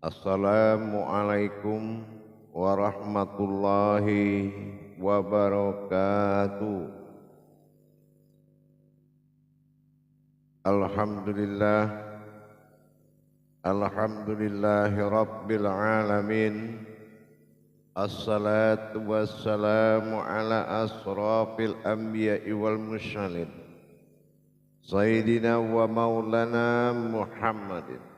Assalamualaikum warahmatullahi wabarakatuh. Alhamdulillah, alhamdulillahi rabbil alamin. Assalatu wassalamu ala asrafil anbiya'i wal mursalin, Sayyidina wa maulana Muhammadin.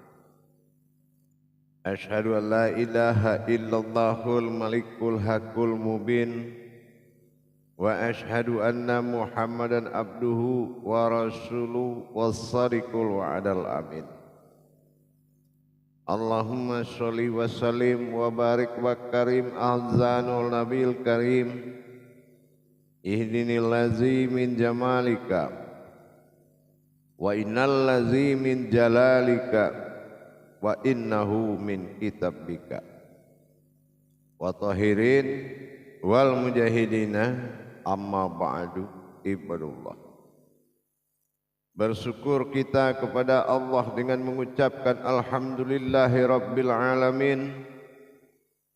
Asyhadu an la ilaha illallahul malikul haqqul mubin wa asyhadu anna Muhammadan abduhu wa rasuluhu was-sadiqul wa'dal amin. Allahumma sholli wa sallim wa barik wa karim ahzanul nabil karim ihdinil lazi min jamalika wa innal lazi min jalalika wa innahu min kitabika wa tahirin wal mujahidina amma ba'du ibadullah. Bersyukur kita kepada Allah dengan mengucapkan alhamdulillahi rabbil alamin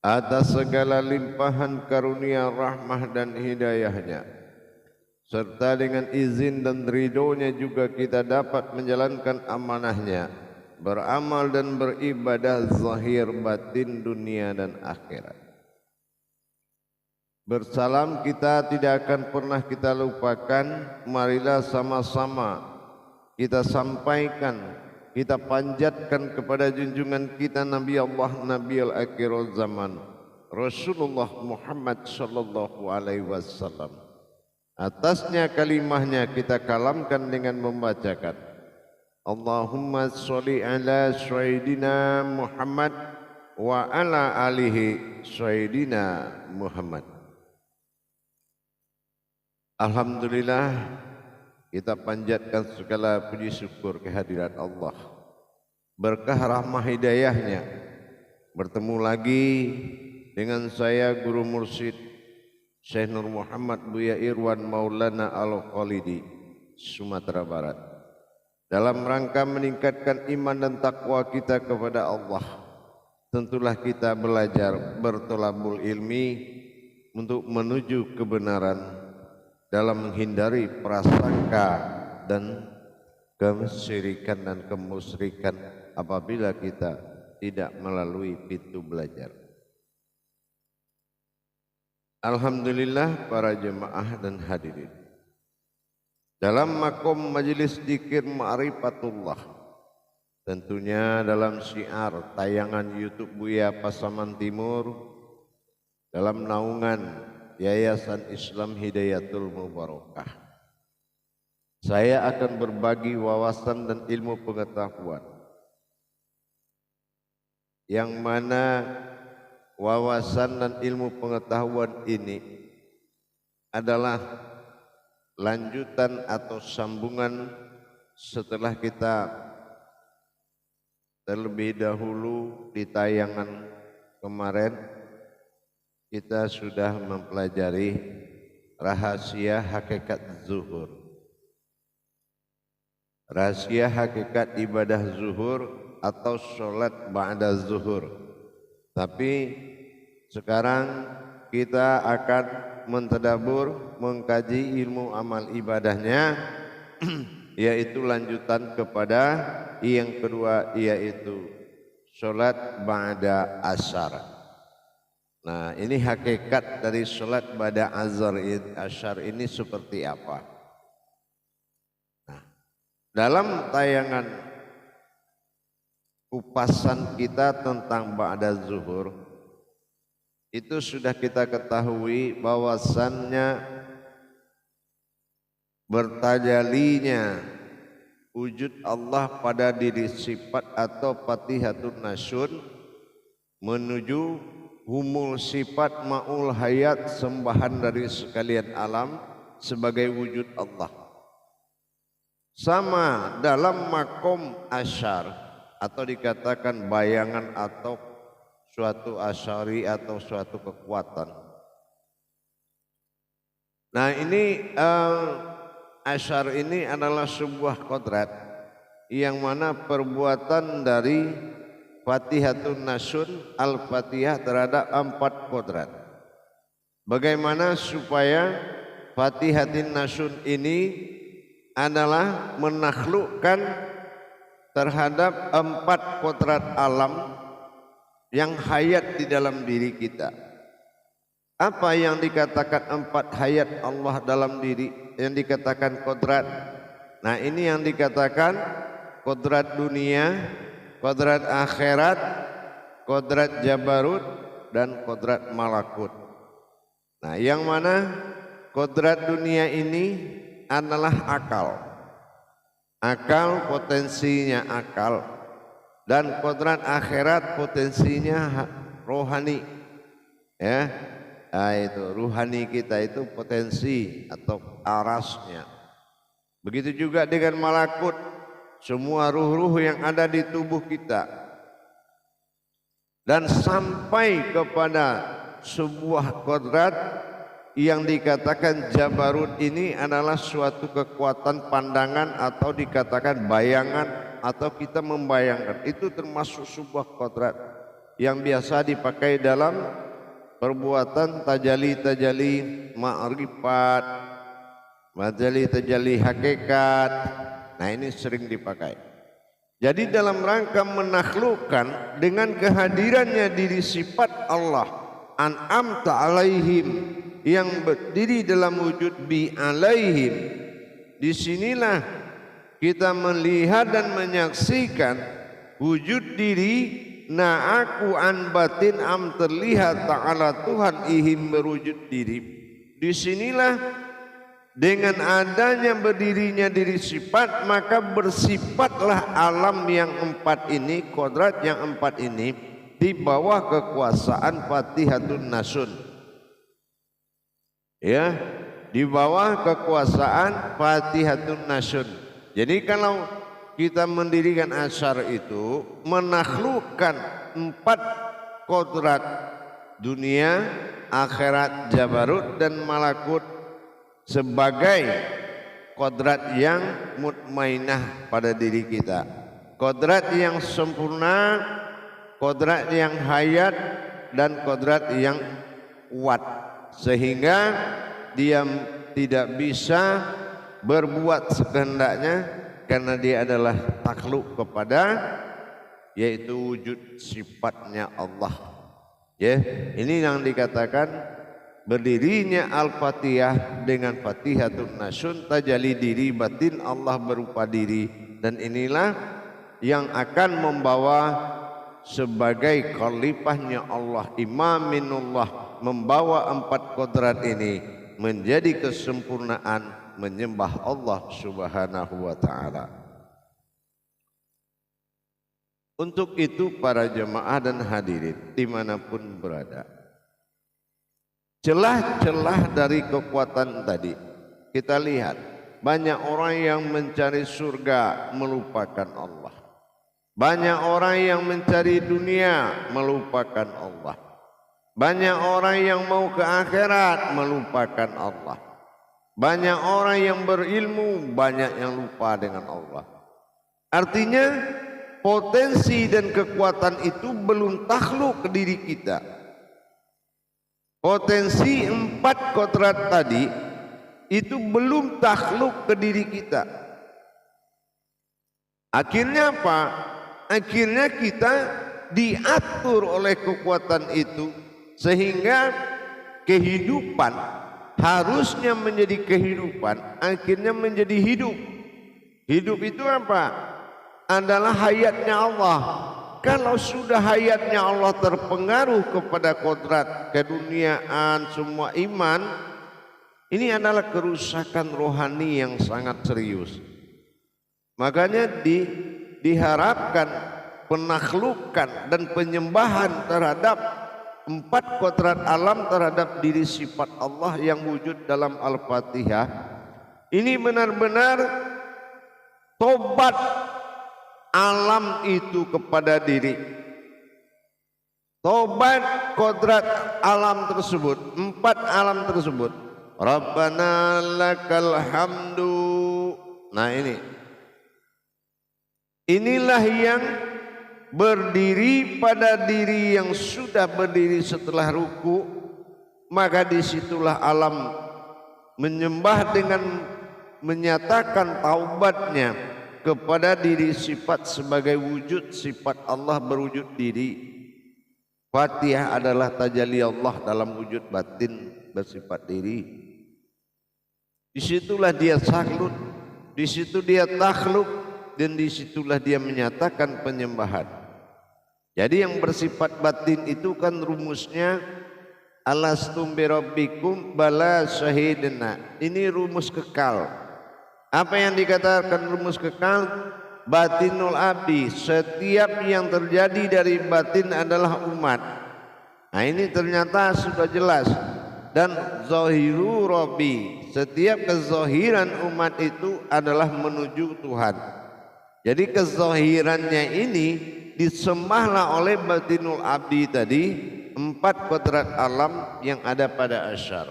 atas segala limpahan karunia rahmah dan hidayahnya, serta dengan izin dan ridhonya juga kita dapat menjalankan amanahnya, beramal dan beribadah zahir batin dunia dan akhirat. Bersalam kita tidak akan pernah kita lupakan. Marilah sama-sama kita sampaikan, kita panjatkan kepada junjungan kita Nabi Allah, Nabi al-akhirul zaman, Rasulullah Muhammad sallallahu alaihi wasallam. Atasnya kalimahnya kita kalamkan dengan membacakan Allahumma sholli ala Sayyidina Muhammad wa ala alihi Sayyidina Muhammad. Alhamdulillah, kita panjatkan segala puji syukur kehadirat Allah. Berkah rahmah hidayahnya, bertemu lagi dengan saya Guru Mursyid Syekh Nur Muhammad Buya Irwan Maulana Al-Khalidi, Sumatera Barat, dalam rangka meningkatkan iman dan takwa kita kepada Allah. Tentulah kita belajar bertolabul ilmi untuk menuju kebenaran dalam menghindari prasangka dan kesyirikan dan kemusyrikan apabila kita tidak melalui pintu belajar. Alhamdulillah para jemaah dan hadirin, dalam makom majelis dzikir ma'rifatullah, tentunya dalam syiar tayangan YouTube Buya Pasaman Timur, dalam naungan Yayasan Islam Hidayatul Mubarakah, saya akan berbagi wawasan dan ilmu pengetahuan, yang mana wawasan dan ilmu pengetahuan ini adalah lanjutan atau sambungan setelah kita terlebih dahulu di tayangan kemarin kita sudah mempelajari rahasia hakikat zuhur, rahasia hakikat ibadah zuhur atau sholat ba'da zuhur. Tapi sekarang kita akan mentadabur, mengkaji ilmu amal ibadahnya, yaitu lanjutan kepada yang kedua, yaitu sholat ba'da asyar. Nah, ini hakikat dari sholat ba'da asyar ini seperti apa? Nah, dalam tayangan kupasan kita tentang ba'da zuhur, itu sudah kita ketahui bahwasannya bertajalinya wujud Allah pada diri sifat atau patihatun nasyun menuju humul sifat ma'ul hayat, sembahan dari sekalian alam sebagai wujud Allah. Sama dalam makom asyar atau dikatakan bayangan atau suatu asyari atau suatu kekuatan. Nah, ini asyar ini adalah sebuah kodrat yang mana perbuatan dari Fatihatun Nasun, Al-Fatihah terhadap 4 kodrat. Bagaimana supaya Fatihatun Nasun ini adalah menaklukkan terhadap 4 kodrat alam yang hayat di dalam diri kita. Apa yang dikatakan 4 hayat Allah dalam diri, yang dikatakan kodrat? Nah, ini yang dikatakan kodrat dunia, kodrat akhirat, kodrat jabarut, dan kodrat malakut. Nah, yang mana kodrat dunia ini adalah akal. Akal, potensinya akal. Dan kodrat akhirat potensinya rohani. Ya, nah, itu rohani kita itu potensi atau arasnya. Begitu juga dengan malakut, semua ruh-ruh yang ada di tubuh kita. Dan sampai kepada sebuah kodrat yang dikatakan jabarut ini adalah suatu kekuatan pandangan atau dikatakan bayangan atau kita membayangkan. Itu termasuk sebuah kodrat yang biasa dipakai dalam perbuatan tajali-tajali ma'rifat, tajali hakikat. Nah, ini sering dipakai. Jadi dalam rangka menaklukkan dengan kehadirannya diri sifat Allah an'amta alaihim yang berdiri dalam wujud bi alaihim. Disinilah kita melihat dan menyaksikan wujud diri na aku an batin am terlihat ta'ala Tuhan ihim berwujud diri. Disinilah dengan adanya berdirinya diri sifat, maka bersifatlah alam yang 4 ini, kodrat yang 4 ini di bawah kekuasaan Fatihatun Nasun. Ya, di bawah kekuasaan Fatihatun Nasun. Jadi kalau kita mendirikan asyar itu menaklukkan 4 kodrat dunia, akhirat, jabarut, dan malakut sebagai kodrat yang mutmainah pada diri kita, kodrat yang sempurna, kodrat yang hayat, dan kodrat yang kuat, sehingga dia tidak bisa berbuat sekehendaknya karena dia adalah takluk kepada yaitu wujud sifatnya Allah. Ya, ini yang dikatakan berdirinya Al-Fatihah dengan Fatihatun Nasun, tajalli diri batin Allah berupa diri, dan inilah yang akan membawa sebagai khalifahnya Allah, imaminullah, membawa 4 kodrat ini menjadi kesempurnaan menyembah Allah Subhanahu wa ta'ala. Untuk itu para jemaah dan hadirin dimanapun berada, celah-celah dari kekuatan tadi kita lihat, banyak orang yang mencari surga melupakan Allah, banyak orang yang mencari dunia melupakan Allah, banyak orang yang mau ke akhirat melupakan Allah, banyak orang yang berilmu banyak yang lupa dengan Allah. Artinya potensi dan kekuatan itu belum takluk ke diri kita. Potensi 4 kodrat tadi itu belum takluk ke diri kita. Akhirnya apa? Akhirnya kita diatur oleh kekuatan itu sehingga kehidupan harusnya menjadi kehidupan, akhirnya menjadi hidup. Hidup itu apa? Adalah hayatnya Allah. Kalau sudah hayatnya Allah terpengaruh kepada kodrat keduniaan semua iman, ini adalah kerusakan rohani yang sangat serius. Makanya diharapkan penaklukan dan penyembahan terhadap 4 kodrat alam terhadap diri sifat Allah yang wujud dalam Al-Fatihah. Ini benar-benar tobat alam itu kepada diri, tobat kodrat alam tersebut, 4 alam tersebut. Rabbana lakal hamdu. Nah, inilah yang berdiri pada diri yang sudah berdiri setelah ruku, maka disitulah alam menyembah dengan menyatakan taubatnya kepada diri sifat sebagai wujud sifat Allah berwujud diri. Fatihah adalah tajalli Allah dalam wujud batin bersifat diri. Disitulah dia sakluk, disitu dia takhluk, dan disitulah dia menyatakan penyembahan. Jadi yang bersifat batin itu kan rumusnya alastum birabbikum bala syahidna. Ini rumus kekal. Apa yang dikatakan rumus kekal? Batinul abdi, setiap yang terjadi dari batin adalah umat. Nah ini ternyata sudah jelas. Dan zahiru rabbi, setiap kezahiran umat itu adalah menuju Tuhan. Jadi kezahirannya ini disembahlah oleh batinul abdi tadi, 4 kodrat alam yang ada pada asyar.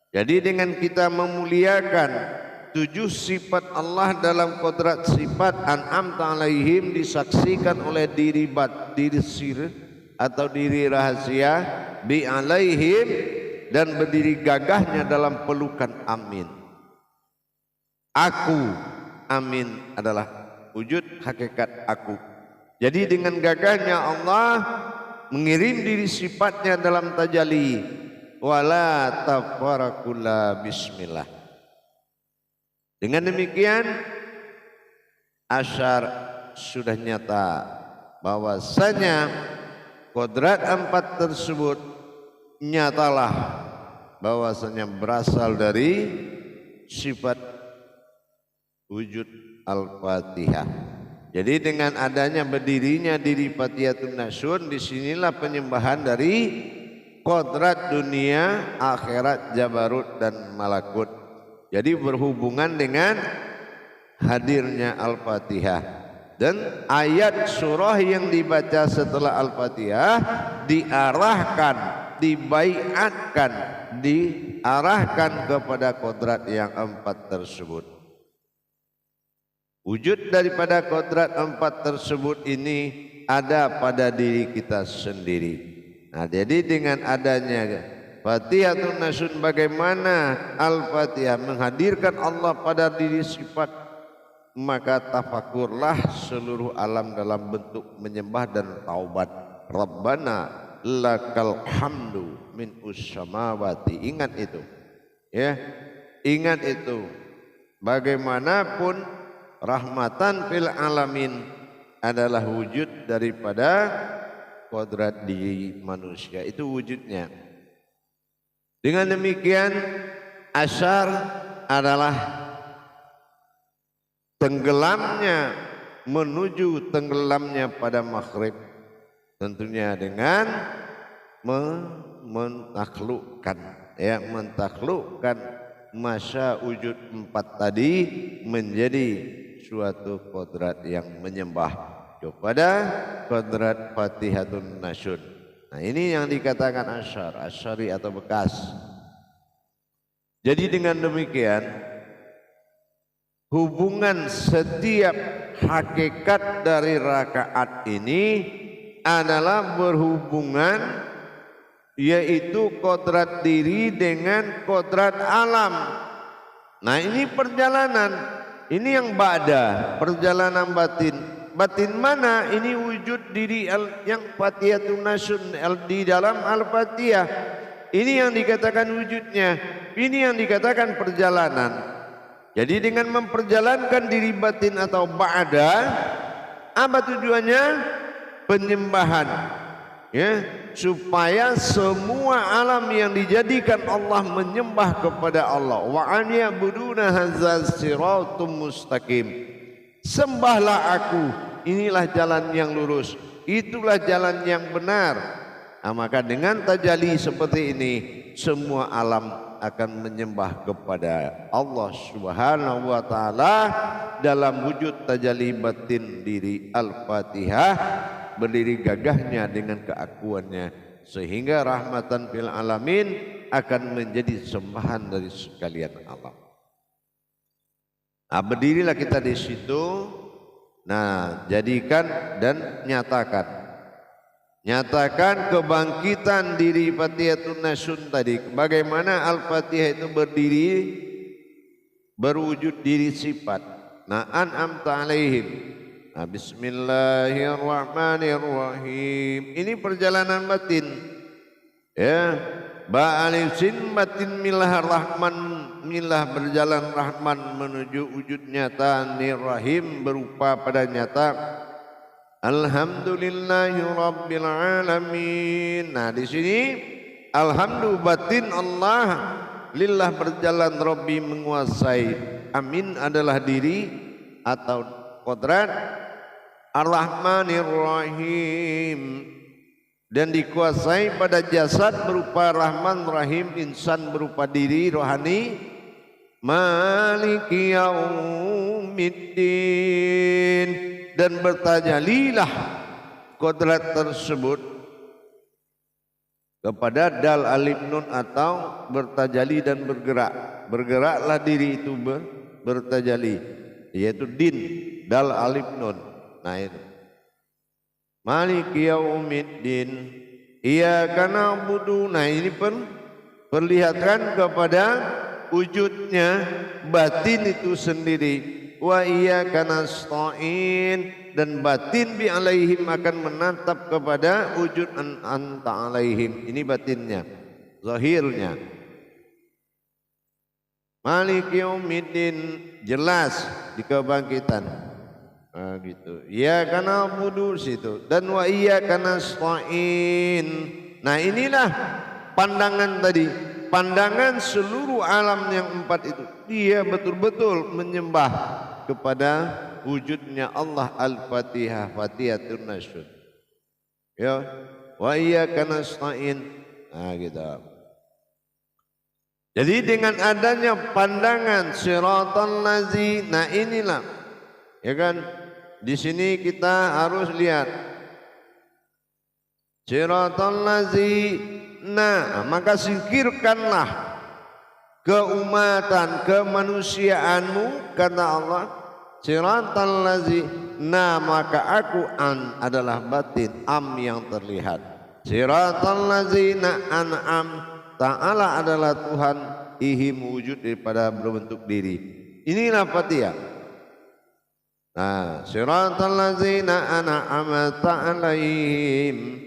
Jadi dengan kita memuliakan 7 sifat Allah dalam kodrat sifat an'amta alaihim disaksikan oleh diri sir atau diri rahasia bi alaihim, dan berdiri gagahnya dalam pelukan amin. Aku, amin adalah wujud hakikat aku. Jadi dengan gagahnya Allah mengirim diri sifatnya dalam tajalli, wala tafarakula bismillah. Dengan demikian asyar sudah nyata bahwasanya kodrat 4 tersebut nyatalah bahwasanya berasal dari sifat wujud Al-Fatihah. Jadi dengan adanya berdirinya diri Fatihatun Nasyun, disinilah penyembahan dari kodrat dunia, akhirat, jabarut dan malakut. Jadi berhubungan dengan hadirnya Al-Fatihah. Dan ayat surah yang dibaca setelah Al-Fatihah diarahkan, dibaiatkan, diarahkan kepada kodrat yang 4 tersebut. Wujud daripada kodrat 4 tersebut ini ada pada diri kita sendiri. Nah, jadi dengan adanya Fatihatun Nasyun, bagaimana Al-Fatihah menghadirkan Allah pada diri sifat, maka tafakurlah seluruh alam dalam bentuk menyembah dan taubat. Rabbana lakal hamdu min ussamawati. Ingat itu, ya, ingat itu. Bagaimanapun rahmatan fil alamin adalah wujud daripada kodrat diri manusia, itu wujudnya. Dengan demikian asyar adalah tenggelamnya, menuju tenggelamnya pada maghrib, tentunya dengan mentaklukkan, ya, mentaklukkan masa wujud 4 tadi menjadi suatu kodrat yang menyembah kepada kodrat Fatihatun Nasyun. Nah ini yang dikatakan asyar, asyari atau bekas. Jadi dengan demikian hubungan setiap hakikat dari rakaat ini adalah berhubungan, yaitu kodrat diri dengan kodrat alam. Nah ini perjalanan, ini yang ba'da, perjalanan batin. Batin mana? Ini wujud diri yang Fatihatun Nasyun di dalam Al-Fatihah. Ini yang dikatakan wujudnya, ini yang dikatakan perjalanan. Jadi dengan memperjalankan diri batin atau ba'da, apa tujuannya? Penyembahan, ya, supaya semua alam yang dijadikan Allah menyembah kepada Allah. Wa an ya'buduna hadzal siratum mustaqim. Sembahlah aku, inilah jalan yang lurus, itulah jalan yang benar. Nah, maka dengan tajalli seperti ini semua alam akan menyembah kepada Allah Subhanahu wa taala dalam wujud tajalli batin diri Al-Fatihah, berdiri gagahnya dengan keakuannya, sehingga rahmatan fil alamin akan menjadi sembahan dari sekalian alam. Nah, berdirilah kita di situ Nah, jadikan dan nyatakan. Nyatakan kebangkitan diri Fatihatun Nasyun tadi. Bagaimana Al-Fatihah itu berdiri, berwujud diri sifat. Nah, an'amta alaihim. Nah, bismillahirrahmanirrahim. Ini perjalanan batin. Ya, ba'alif sin batin milah rahman, milah berjalan rahman menuju wujud nyata nirrahim berupa pada nyata. Alhamdulillahi rabbil alamin. Nah, di sini alhamdulillah batin Allah, lillah berjalan Rabbi menguasai. Amin adalah diri atau kodrat. Ar-Rahmanir Rahim, dan dikuasai pada jasad berupa Rahman Rahim, insan berupa diri rohani. Maliki yaumiddin, dan bertajalilah kodrat tersebut kepada dal alif nun atau bertajali dan bergerak. Bergeraklah diri itu bertajali, yaitu din dal alif nun. Nah itu Maliki yaumiddin iyyaka na'budu. Nah ini perlihatkan kepada wujudnya batin itu sendiri. Wa iyyaka nasta'in, dan batin bi alaihim akan menatap kepada wujud anta alaihim. Ini batinnya, zahirnya. Maliki yaumiddin jelas di kebangkitan. Nah, gitu. Iyyaka na'budu situ, dan wa iyyaka nasta'in. Nah, inilah pandangan tadi, pandangan seluruh alam yang empat itu. Dia betul-betul menyembah kepada wujudnya Allah Al-Fatihah, Fatihatun Nasyun. Ya, wa iyyaka nasta'in. Nah, gitu. Jadi dengan adanya pandangan siratal lazi, nah inilah, ya kan? Di sini kita harus lihat siratal lazi. Nah, maka singkirkanlah keumatan, kemanusiaanmu, kata Allah. Siratal lazi, nah maka aku an adalah batin, am yang terlihat. Siratal lazina an'am, ta'ala adalah Tuhan, ihim wujud daripada berbentuk diri. Inilah Fatihah. Nah, siratal lazina an'amta alaihim.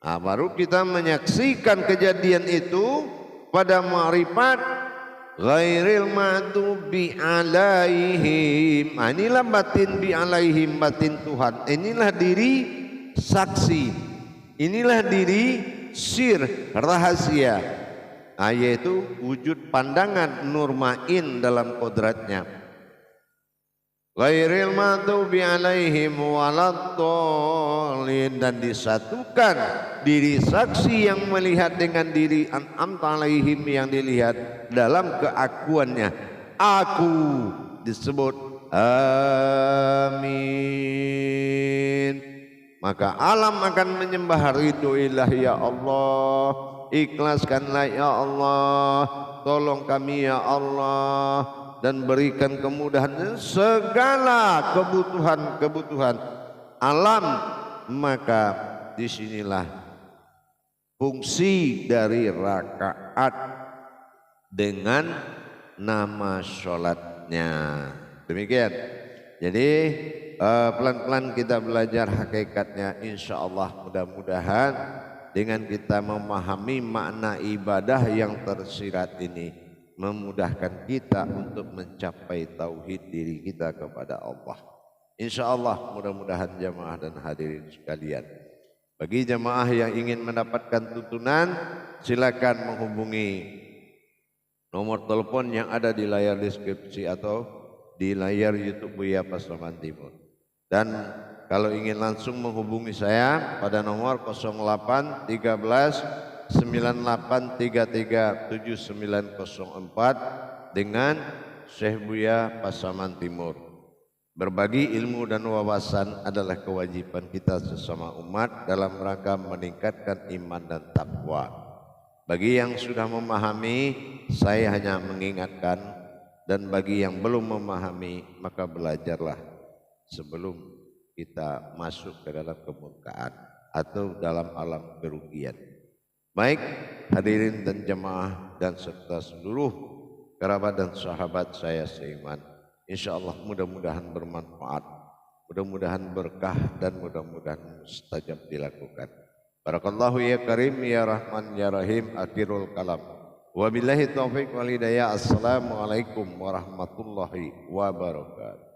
Nah, baru kita menyaksikan kejadian itu pada ma'rifat ghairil maghdubi alaihim. Nah, inilah batin bi alaihim, batin Tuhan. Inilah diri saksi. Inilah diri sir, rahasia. Nah, yaitu wujud pandangan nur ma'in dalam kodratnya. Ghairil maghdubi alaihim waladdallin, dan disatukan diri saksi yang melihat dengan diri an'amta alaihim yang dilihat dalam keakuannya. Aku disebut amin. Maka alam akan menyembah ridho ilahi, ya Allah, ikhlaskanlah ya Allah, tolong kami ya Allah, dan berikan kemudahan segala kebutuhan alam. Maka disinilah fungsi dari rakaat dengan nama sholatnya. Demikian. Jadi pelan-pelan kita belajar hakikatnya, insya Allah. Mudah-mudahan dengan kita memahami makna ibadah yang tersirat ini memudahkan kita untuk mencapai tauhid diri kita kepada Allah. Insya Allah, mudah-mudahan jamaah dan hadirin sekalian. Bagi jamaah yang ingin mendapatkan tuntunan, silakan menghubungi nomor telepon yang ada di layar deskripsi atau di layar YouTube Buya Pasaman Timur. Dan kalau ingin langsung menghubungi saya pada nomor 08 13 98337904 dengan Syekh Buya Pasaman Timur. Berbagi ilmu dan wawasan adalah kewajiban kita sesama umat dalam rangka meningkatkan iman dan takwa. Bagi yang sudah memahami, saya hanya mengingatkan, dan bagi yang belum memahami, maka belajarlah. sebelum kita masuk ke dalam kemurkaan atau dalam alam kerugian. Baik hadirin dan jemaah dan serta seluruh kerabat dan sahabat saya seiman, insyaallah mudah-mudahan bermanfaat, mudah-mudahan berkah dan mudah-mudahan mustajab dilakukan. Barakallahu ya karim ya rahman ya rahim. Akhirul kalam. Wabillahi taufiq wal hidayah. Assalamualaikum warahmatullahi wabarakatuh.